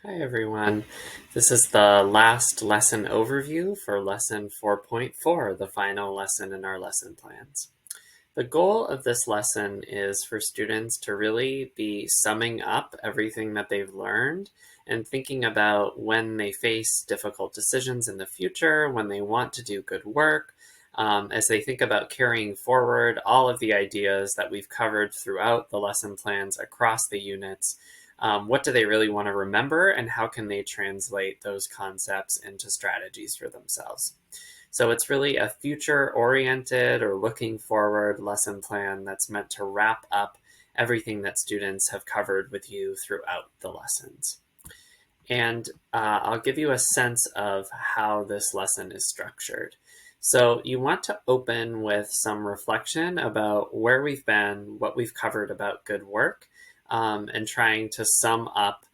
Hi everyone. This is the last lesson overview for lesson 4.4, the final lesson in our lesson plans. The goal of this lesson is for students to really be summing up everything that they've learned and thinking about when they face difficult decisions in the future, when they want to do good work, as they think about carrying forward all of the ideas that we've covered throughout the lesson plans across the units. What do they really want to remember, and how can they translate those concepts into strategies for themselves? So it's really a future-oriented or looking forward lesson plan that's meant to wrap up everything that students have covered with you throughout the lessons. And I'll give you a sense of how this lesson is structured. So you want to open with some reflection about where we've been, what we've covered about good work, and trying to sum up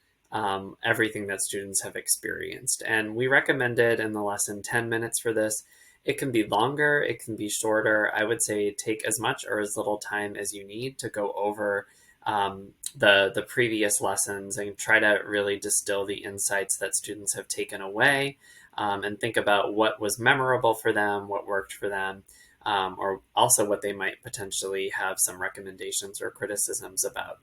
everything that students have experienced. And we recommended in the lesson 10 minutes for this. It can be longer, it can be shorter. I would say take as much or as little time as you need to go over the previous lessons and try to really distill the insights that students have taken away, and think about what was memorable for them, what worked for them, or also what they might potentially have some recommendations or criticisms about.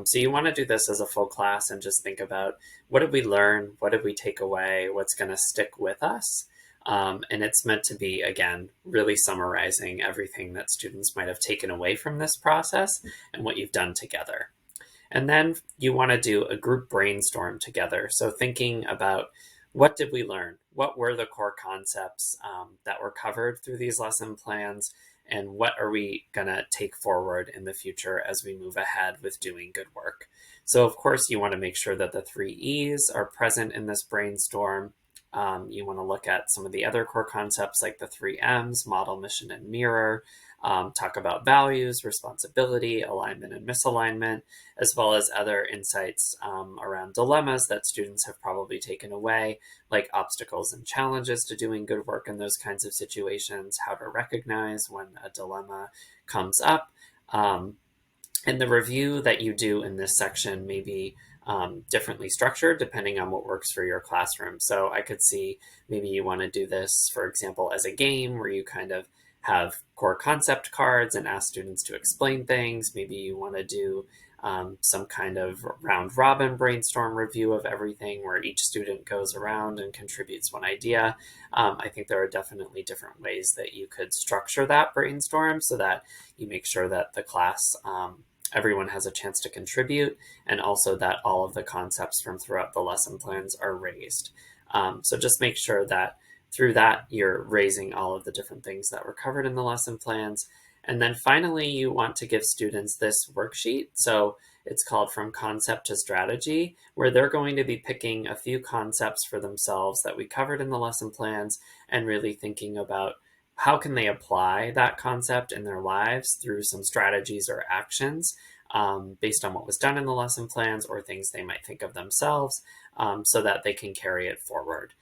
So you want to do this as a full class and just think about, what did we learn? What did we take away? What's going to stick with us? And it's meant to be, again, really summarizing everything that students might have taken away from this process and what you've done together. And then you want to do a group brainstorm together. So thinking about, what did we learn? What were the core concepts that were covered through these lesson plans? And what are we going to take forward in the future as we move ahead with doing good work? So, of course, you want to make sure that the 3 E's are present in this brainstorm. You want to look at some of the other core concepts like the 3 M's, model, mission, and mirror. Talk about values, responsibility, alignment, and misalignment, as well as other insights around dilemmas that students have probably taken away, like obstacles and challenges to doing good work in those kinds of situations, how to recognize when a dilemma comes up. And the review that you do in this section may be differently structured depending on what works for your classroom. So I could see maybe you want to do this, for example, as a game where you kind of have core concept cards and ask students to explain things. Maybe you want to do some kind of round robin brainstorm review of everything where each student goes around and contributes one idea. I think there are definitely different ways that you could structure that brainstorm so that you make sure that the class, everyone has a chance to contribute, and also that all of the concepts from throughout the lesson plans are raised. So just make sure that through that, you're raising all of the different things that were covered in the lesson plans. And then finally, you want to give students this worksheet. So it's called From Concept to Strategy, where they're going to be picking a few concepts for themselves that we covered in the lesson plans and really thinking about, how can they apply that concept in their lives through some strategies or actions based on what was done in the lesson plans or things they might think of themselves, so that they can carry it forward.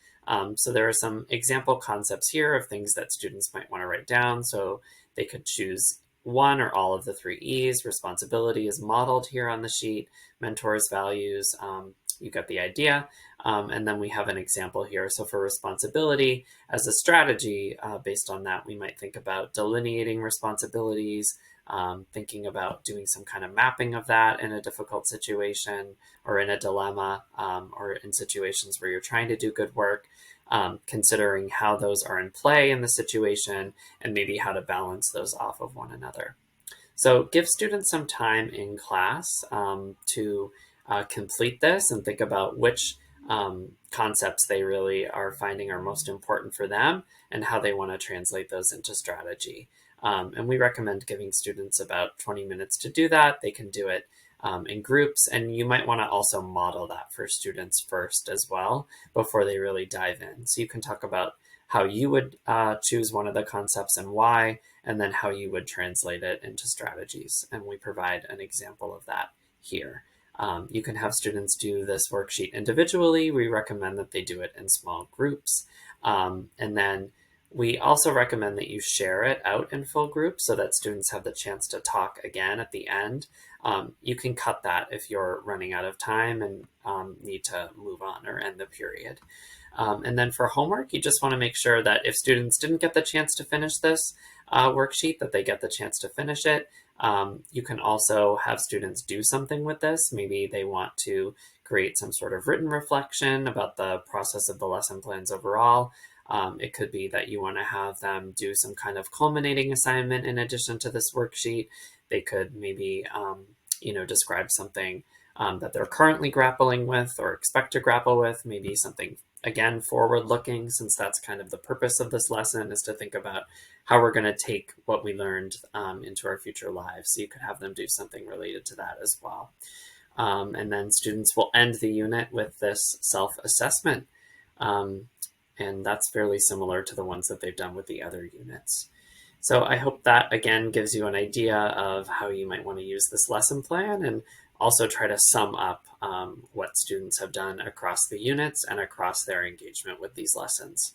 So there are some example concepts here of things that students might want to write down. So they could choose one or all of the 3 E's. Responsibility is modeled here on the sheet. Mentors, values, you got the idea. And then we have an example here. So for responsibility as a strategy, based on that, we might think about delineating responsibilities, thinking about doing some kind of mapping of that in a difficult situation or in a dilemma, or in situations where you're trying to do good work, considering how those are in play in the situation and maybe how to balance those off of one another. So give students some time in class to complete this and think about which concepts they really are finding are most important for them and how they want to translate those into strategy. And we recommend giving students about 20 minutes to do that. They can do it in groups, and you might want to also model that for students first as well before they really dive in. So you can talk about how you would choose one of the concepts and why, and then how you would translate it into strategies. And we provide an example of that here. You can have students do this worksheet individually. We recommend that they do it in small groups. And then We also recommend that you share it out in full groups so that students have the chance to talk again at the end. You can cut that if you're running out of time and need to move on or end the period. And then for homework, you just want to make sure that if students didn't get the chance to finish this worksheet, that they get the chance to finish it. You can also have students do something with this. Maybe they want to create some sort of written reflection about the process of the lesson plans overall. It could be that you want to have them do some kind of culminating assignment in addition to this worksheet. They could maybe, describe something that they're currently grappling with or expect to grapple with, maybe something, again, forward-looking, since that's kind of the purpose of this lesson, is to think about how we're going to take what we learned into our future lives. So you could have them do something related to that as well. And then students will end the unit with this self-assessment. And that's fairly similar to the ones that they've done with the other units. So I hope that, again, gives you an idea of how you might want to use this lesson plan, and also try to sum up what students have done across the units and across their engagement with these lessons.